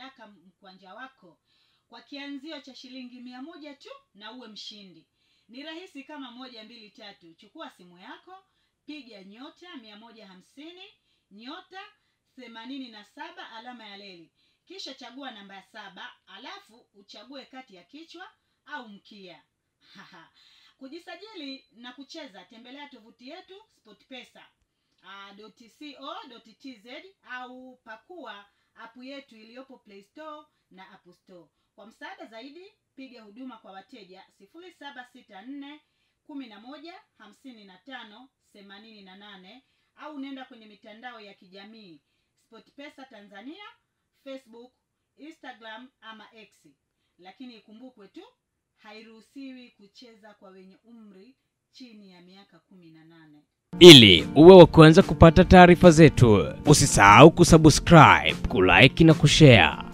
daka mkwanja wako kwa kianzio cha shilingi 100 tu na uwe mshindi. Ni rahisi kama 1 2 3. Chukua simu yako, piga nyota 150 nyota 87 alama ya leli. Kisha chagua namba 7, alafu uchague kati ya kichwa au mkia. Kujisajili na kucheza, tembelea tovuti yetu sportpesa.co.tz au pakua app yetu iliyopo Play Store na App Store. Kwa msaada zaidi, piga huduma kwa wateja 0764 11 55 88 au nenda kwenye mitandao ya kijamii SportPesa Tanzania, Facebook, Instagram ama X. Lakini ikumbukwe tu, hairuhusiwi kucheza kwa wenye umri chini ya miaka 18. Ili uwe wa kwanza kupata taarifa zetu, usisahau kusubscribe, kulike na kushare.